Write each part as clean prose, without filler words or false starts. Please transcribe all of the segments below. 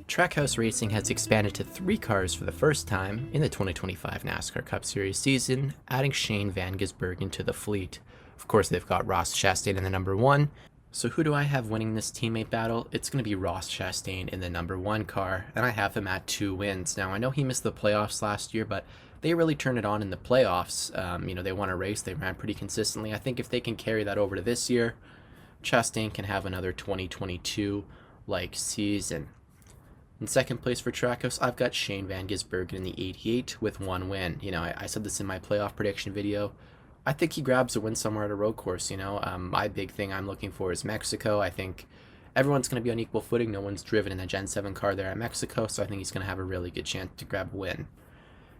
Trackhouse Racing has expanded to 3 cars for the first time in the 2025 NASCAR Cup Series season, adding Shane Van Gisbergen to the fleet. Of course, they've got Ross Chastain in the number 1. So who do I have winning this teammate battle? It's going to be Ross Chastain in the number 1 car, and I have him at 2 wins. Now, I know he missed the playoffs last year, but they really turned it on in the playoffs. They won a race, they ran pretty consistently. I think if they can carry that over to this year, Chastain can have another 2022-like season. In second place for Trackhouse, I've got Shane Van Gisbergen in the 88 with 1 win. I said this in my playoff prediction video. I think he grabs a win somewhere at a road course. My big thing I'm looking for is Mexico. I think everyone's going to be on equal footing. No one's driven in a Gen 7 car there at Mexico, so I think he's going to have a really good chance to grab a win.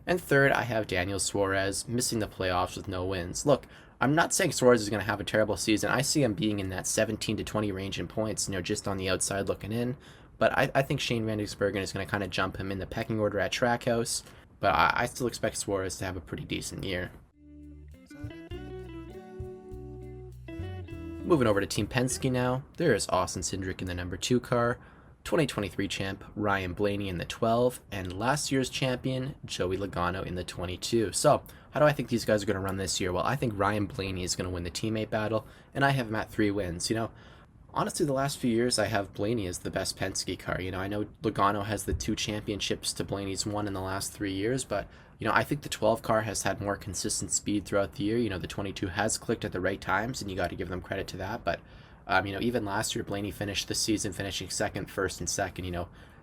And third, I have Daniel Suarez missing the playoffs with no wins. Look, I'm not saying Suarez is going to have a terrible season. I see him being in that 17 to 20 range in points, just on the outside looking in. But I think Shane Van Gisbergen is going to kind of jump him in the pecking order at Trackhouse. But I still expect Suarez to have a pretty decent year. Moving over to Team Penske now, there is Austin Cindric in the number 2 car, 2023 champ Ryan Blaney in the 12, and last year's champion Joey Logano in the 22. So, how do I think these guys are going to run this year? Well, I think Ryan Blaney is going to win the teammate battle, and I have him at 3 wins. Honestly, the last few years, I have Blaney as the best Penske car. I know Logano has the 2 championships to Blaney's 1 in the last 3 years, but, I think the 12 car has had more consistent speed throughout the year. The 22 has clicked at the right times, and you got to give them credit to that. But, even last year, Blaney finished the season finishing second, first, and second.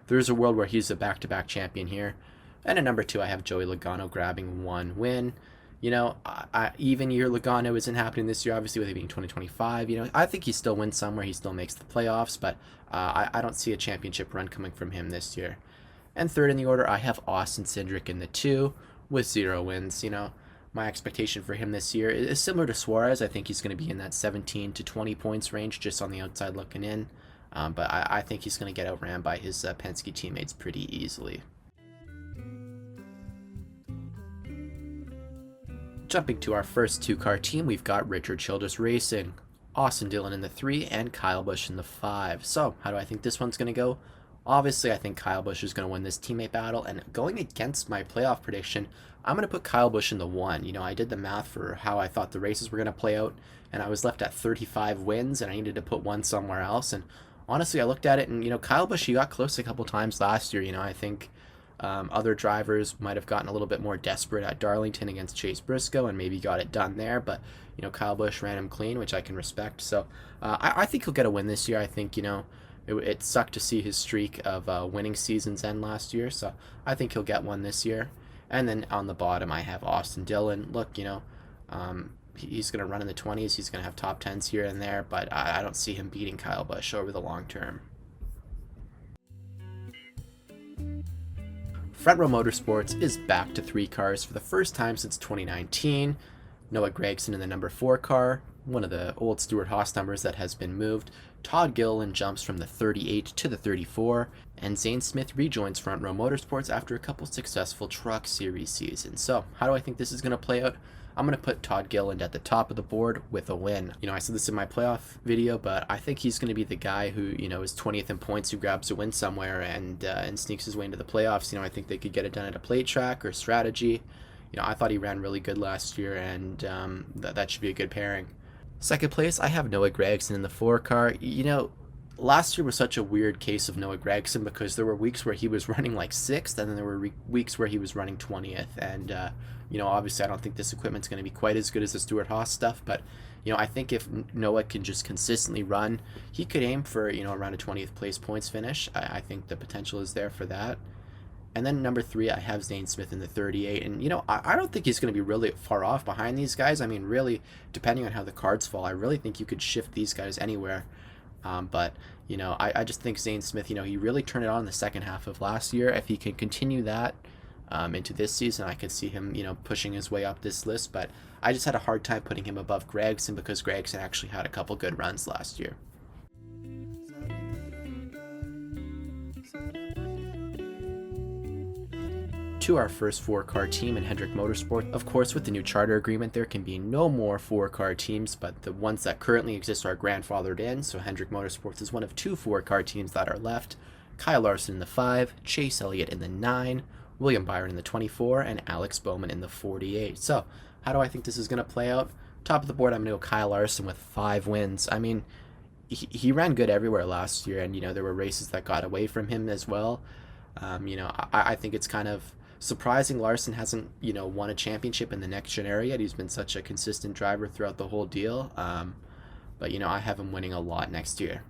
There's a world where he's a back-to-back champion here. And at number 2, I have Joey Logano grabbing 1 win. Even year Logano isn't happening this year, obviously, with it being 2025. I think he still wins somewhere. He still makes the playoffs, but I don't see a championship run coming from him this year. And third in the order, I have Austin Cindric in the 2 with 0 wins. My expectation for him this year is similar to Suarez. I think he's going to be in that 17 to 20 points range just on the outside looking in. But I think he's going to get outran by his Penske teammates pretty easily. Jumping to our first 2-car team, we've got Richard Childress Racing, Austin Dillon in the 3, and Kyle Busch in the 5. So, how do I think this one's going to go? Obviously, I think Kyle Busch is going to win this teammate battle, and going against my playoff prediction, I'm going to put Kyle Busch in the 1. I did the math for how I thought the races were going to play out, and I was left at 35 wins, and I needed to put 1 somewhere else. And honestly, I looked at it, and, Kyle Busch, he got close a couple times last year. I think other drivers might have gotten a little bit more desperate at Darlington against Chase Briscoe and maybe got it done there, but Kyle Busch ran him clean, which I can respect. So I think he'll get a win this year. I think it sucked to see his streak of winning seasons end last year, so I think he'll get one this year. And then on the bottom, I have Austin Dillon. Look, he's going to run in the 20s. He's going to have top 10s here and there, but I don't see him beating Kyle Busch over the long term. Front Row Motorsports is back to 3 cars for the first time since 2019. Noah Gragson in the number 4 car, one of the old Stewart-Haas numbers that has been moved. Todd Gilliland jumps from the 38 to the 34, and Zane Smith rejoins Front Row Motorsports after a couple successful Truck Series seasons. So, how do I think this is going to play out? I'm going to put Todd Gilliland at the top of the board with a win. I said this in my playoff video, but I think he's going to be the guy who, is 20th in points, who grabs a win somewhere and sneaks his way into the playoffs. I think they could get it done at a plate track or strategy. I thought he ran really good last year, and that should be a good pairing. Second place, I have Noah Gragson in the 4 car. Last year was such a weird case of Noah Gragson because there were weeks where he was running like 6th, and then there were weeks where he was running 20th. And, obviously I don't think this equipment's going to be quite as good as the Stewart-Haas stuff, but, I think if Noah can just consistently run, he could aim for, around a 20th place points finish. I think the potential is there for that. And then number 3, I have Zane Smith in the 38. And, I don't think he's going to be really far off behind these guys. I mean, really, depending on how the cards fall, I really think you could shift these guys anywhere. But, I just think Zane Smith, he really turned it on in the second half of last year. If he can continue that into this season, I could see him, pushing his way up this list. But I just had a hard time putting him above Gragson because Gragson actually had a couple good runs last year. To our first 4-car team in Hendrick Motorsport. Of course, with the new charter agreement, there can be no more 4-car teams, but the ones that currently exist are grandfathered in, so Hendrick Motorsports is one of 2 4-car teams that are left. Kyle Larson in the 5, Chase Elliott in the 9, William Byron in the 24, and Alex Bowman in the 48. So, how do I think this is going to play out? Top of the board, I'm going to go Kyle Larson with 5 wins. I mean, he ran good everywhere last year, and, there were races that got away from him as well. I think it's kind of surprising Larson hasn't, won a championship in the next gen area yet. He's been such a consistent driver throughout the whole deal. But, I have him winning a lot next year.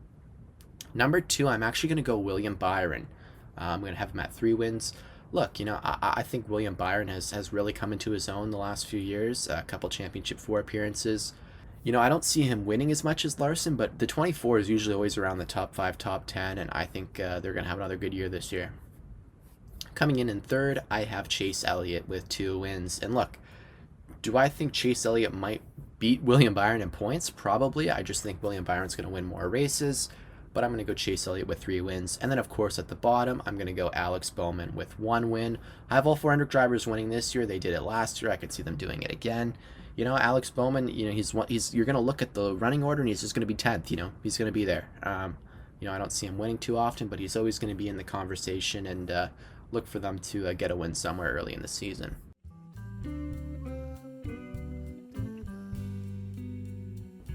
Number 2, I'm actually going to go William Byron. I'm going to have him at 3 wins. Look, I think William Byron has really come into his own the last few years. A couple Championship 4 appearances. I don't see him winning as much as Larson, but the 24 is usually always around the top 5, top 10, and I think they're going to have another good year this year. Coming in third, I have Chase Elliott with 2 wins. And look, do I think Chase Elliott might beat William Byron in points? Probably. I just think William Byron's going to win more races. But I'm going to go Chase Elliott with 3 wins. And then, of course, at the bottom, I'm going to go Alex Bowman with 1 win. I have all 4 Hendrick drivers winning this year. They did it last year. I could see them doing it again. Alex Bowman, you're going to look at the running order, and he's just going to be 10th. He's going to be there. I don't see him winning too often, but he's always going to be in the conversation, and look for them to get a win somewhere early in the season.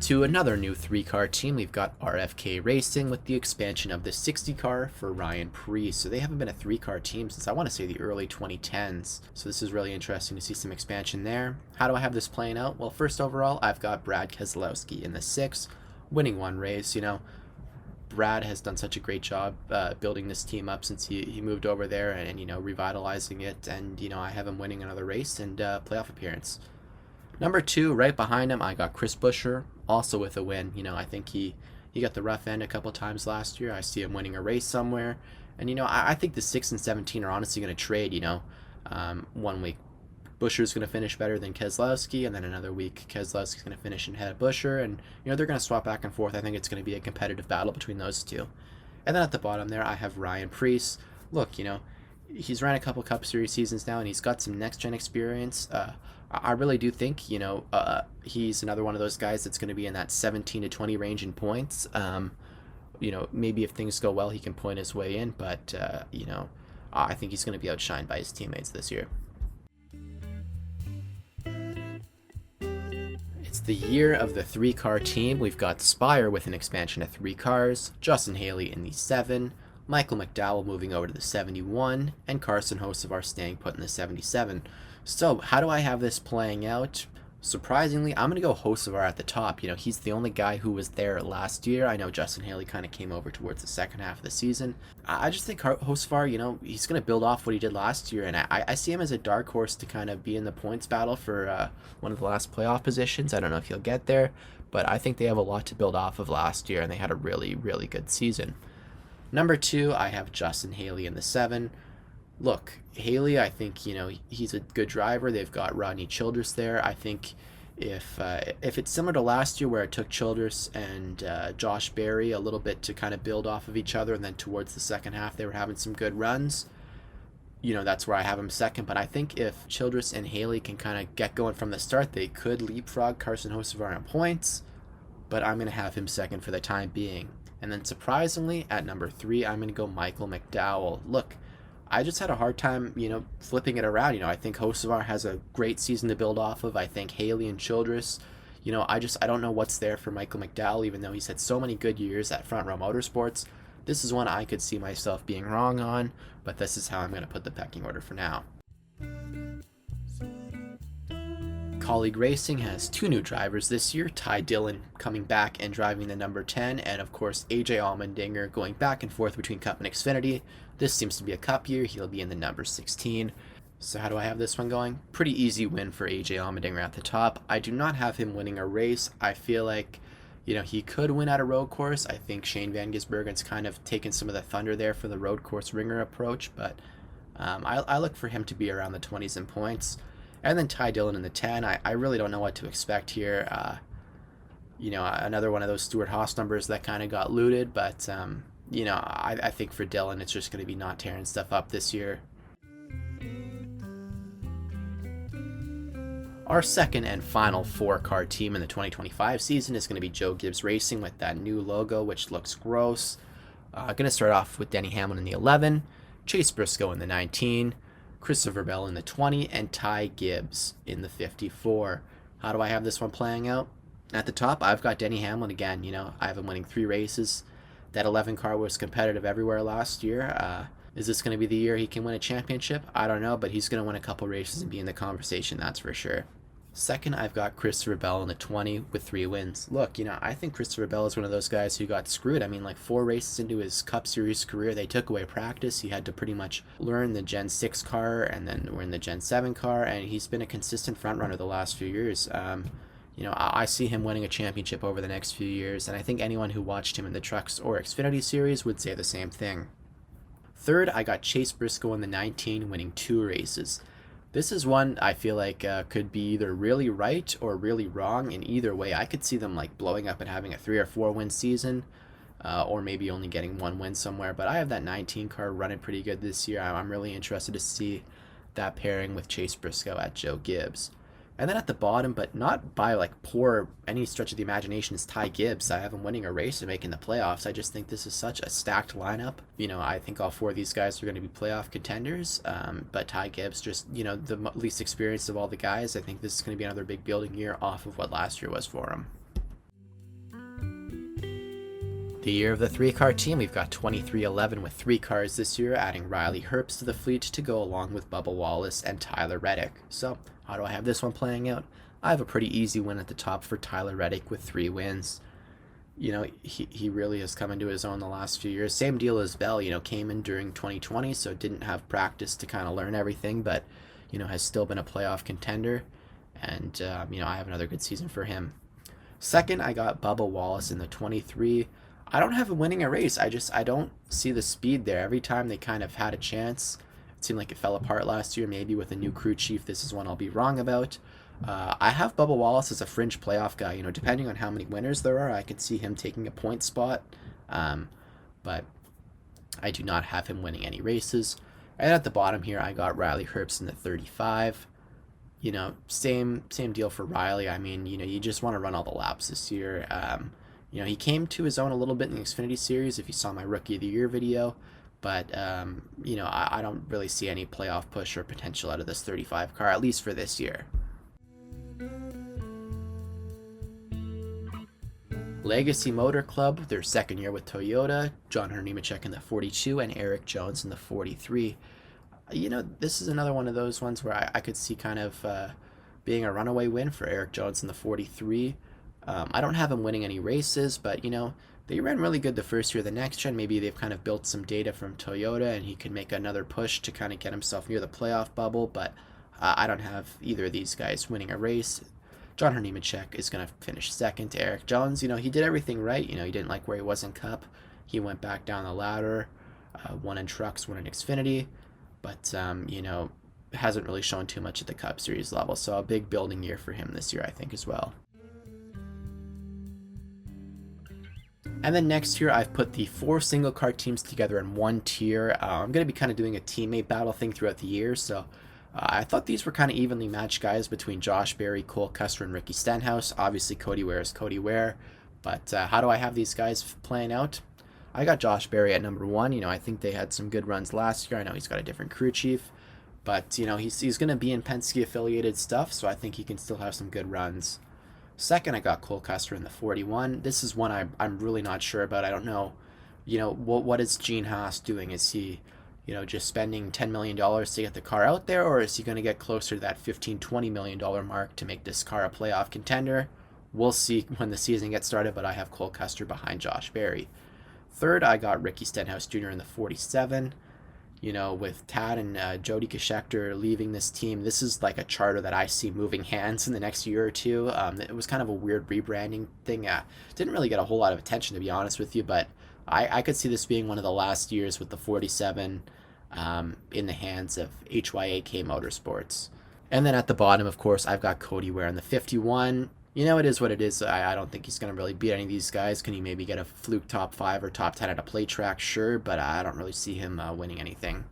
To another new 3-car team, we've got RFK Racing with the expansion of the 60 car for Ryan Preece. So they haven't been a 3-car team since I want to say the early 2010s. So this is really interesting to see some expansion there. How do I have this playing out? Well, first overall, I've got Brad Keselowski in the 6, winning 1 race. Brad has done such a great job building this team up since he moved over there and revitalizing it. And, I have him winning another race and playoff appearance. Number 2, right behind him, I got Chris Buescher, also with a win. I think he got the rough end a couple times last year. I see him winning a race somewhere. And, I think the 6 and 17 are honestly going to trade, 1 week Buescher's going to finish better than Keselowski, and then another week Keselowski's going to finish ahead of Buescher, and, they're going to swap back and forth. I think it's going to be a competitive battle between those two. And then at the bottom there, I have Ryan Preece. Look, he's ran a couple Cup Series seasons now, and he's got some next-gen experience. I really do think, he's another one of those guys that's going to be in that 17 to 20 range in points. Maybe if things go well, he can point his way in, but, I think he's going to be outshined by his teammates this year. It's the year of the 3-car team. We've got Spire with an expansion of 3 cars, Justin Haley in the 7, Michael McDowell moving over to the 71, and Carson Hocevar staying put in the 77. So, how do I have this playing out? Surprisingly, I'm going to go Hocevar at the top. He's the only guy who was there last year. I know Justin Haley kind of came over towards the second half of the season. I just think Hocevar, he's going to build off what he did last year, and I see him as a dark horse to kind of be in the points battle for one of the last playoff positions. I don't know if he'll get there, but I think they have a lot to build off of last year, and they had a really, really good season. Number 2, I have Justin Haley in the 7. Look, Haley, I think, he's a good driver. They've got Rodney Childress there. I think if it's similar to last year where it took Childress and Josh Berry a little bit to kind of build off of each other, and then towards the second half they were having some good runs, that's where I have him second. But I think if Childress and Haley can kind of get going from the start, they could leapfrog Carson Hocevar in points, but I'm going to have him second for the time being. And then surprisingly, at number 3, I'm going to go Michael McDowell. Look, I just had a hard time, flipping it around. I think Hocevar has a great season to build off of. I think Haley and Childress, I don't know what's there for Michael McDowell, even though he's had so many good years at Front Row Motorsports. This is one I could see myself being wrong on, but this is how I'm going to put the pecking order for now. Kaulig Racing has 2 new drivers this year, Dillon coming back and driving the number 10, and of course AJ Allmendinger going back and forth between Cup and Xfinity. This seems to be a Cup year. He'll be in the number 16. So how do I have this one going? Pretty easy win for AJ Allmendinger at the top. I do not have him winning a race. I feel like, he could win at a road course. I think Shane Van Gisbergen's kind of taken some of the thunder there for the road course ringer approach, but I look for him to be around the 20s in points. And then Dillon in the 10. I really don't know what to expect here. Another one of those Stewart-Haas numbers that kind of got looted, but I think for Dillon, it's just going to be not tearing stuff up this year. Our second and final 4-car team in the 2025 season is going to be Joe Gibbs Racing with that new logo, which looks gross. Going to start off with Denny Hamlin in the 11, Chase Briscoe in the 19, Christopher Bell in the 20, and Ty Gibbs in the 54. How do I have this one playing out? At the top, I've got Denny Hamlin again. I have him winning 3 races. That 11 car was competitive everywhere last year. Is this going to be the year he can win a championship? I don't know, but he's going to win a couple races and be in the conversation, that's for sure. Second, I've got Christopher Bell in the 20 with 3 wins. Look, I think Christopher Bell is one of those guys who got screwed. I mean, like 4 races into his Cup Series career, they took away practice. He had to pretty much learn the Gen 6 car, and then we're in the Gen 7 car, and he's been a consistent front runner the last few years. I see him winning a championship over the next few years, and I think anyone who watched him in the Trucks or Xfinity Series would say the same thing. Third, I got Chase Briscoe in the 19, winning 2 races. This is one I feel like could be either really right or really wrong. In either way, I could see them like blowing up and having a 3 or 4 win season, or maybe only getting 1 win somewhere. But I have that 19 car running pretty good this year. I'm really interested to see that pairing with Chase Briscoe at Joe Gibbs. And then at the bottom, but not by like poor any stretch of the imagination, is Ty Gibbs. I have him winning a race and making the playoffs. I just think this is such a stacked lineup. I think all 4 of these guys are going to be playoff contenders. But Ty Gibbs, just the least experienced of all the guys. I think this is going to be another big building year off of what last year was for him. The year of the 3-car team, we've got 23-11 with 3 cars this year, adding Riley Herbst to the fleet to go along with Bubba Wallace and Tyler Reddick. So, how do I have this one playing out? I have a pretty easy win at the top for Tyler Reddick with 3 wins. He really has come into his own the last few years. Same deal as Bell, came in during 2020, so didn't have practice to kind of learn everything, but, has still been a playoff contender. And, I have another good season for him. Second, I got Bubba Wallace in the 23. I don't have him winning a race. I don't see the speed there. Every time they kind of had a chance, it seemed like it fell apart last year. Maybe with a new crew chief, this is one I'll be wrong about. I have Bubba Wallace as a fringe playoff guy. Depending on how many winners there are, I could see him taking a point spot. But I do not have him winning any races. And at the bottom here, I got Riley Herbst in the 35. Same deal for Riley. I mean, you just want to run all the laps this year. He came to his own a little bit in the Xfinity Series, if you saw my Rookie of the Year video. But, I don't really see any playoff push or potential out of this 35 car, at least for this year. Legacy Motor Club, their second year with Toyota, John Hunter Nemechek in the 42 and Eric Jones in the 43. This is another one of those ones where I could see kind of being a runaway win for Eric Jones in the 43. I don't have him winning any races, but, they ran really good the first year. The next gen, maybe they've kind of built some data from Toyota, and he can make another push to kind of get himself near the playoff bubble, but I don't have either of these guys winning a race. John Hunter Nemechek is going to finish second to Eric Jones. He did everything right. He didn't like where he was in Cup. He went back down the ladder, won in Trucks, won in Xfinity, but, hasn't really shown too much at the Cup Series level, so a big building year for him this year, I think, as well. And then next year, I've put the 4 single car teams together in one tier. I'm going to be kind of doing a teammate battle thing throughout the year, so I thought these were kind of evenly matched guys between Josh Berry, Cole Custer, and Ricky Stenhouse. Obviously, Cody Ware is Cody Ware, but how do I have these guys playing out? I got Josh Berry at number 1. I think they had some good runs last year. I know he's got a different crew chief, but, he's going to be in Penske-affiliated stuff, so I think he can still have some good runs. Second, I got Cole Custer in the 41. This is one I'm really not sure about. I don't know, what is Gene Haas doing? Is he, just spending $10 million to get the car out there, or is he going to get closer to that $15-20 million mark to make this car a playoff contender? We'll see when the season gets started, but I have Cole Custer behind Josh Berry. Third, I got Ricky Stenhouse Jr. in the 47. With Tad and Jody Geschecter leaving this team, this is like a charter that I see moving hands in the next year or two. It was kind of a weird rebranding thing. Didn't really get a whole lot of attention, to be honest with you, but I could see this being one of the last years with the 47 in the hands of HYAK Motorsports. And then at the bottom, of course, I've got Cody Ware in the 51. It is what it is. I don't think he's going to really beat any of these guys. Can he maybe get a fluke top 5 or top 10 at a play track? Sure, but I don't really see him winning anything.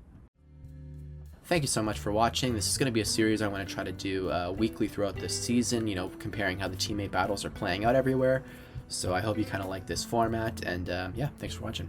Thank you so much for watching. This is going to be a series I want to try to do weekly throughout this season, comparing how the teammate battles are playing out everywhere. So I hope you kind of like this format, and yeah, thanks for watching.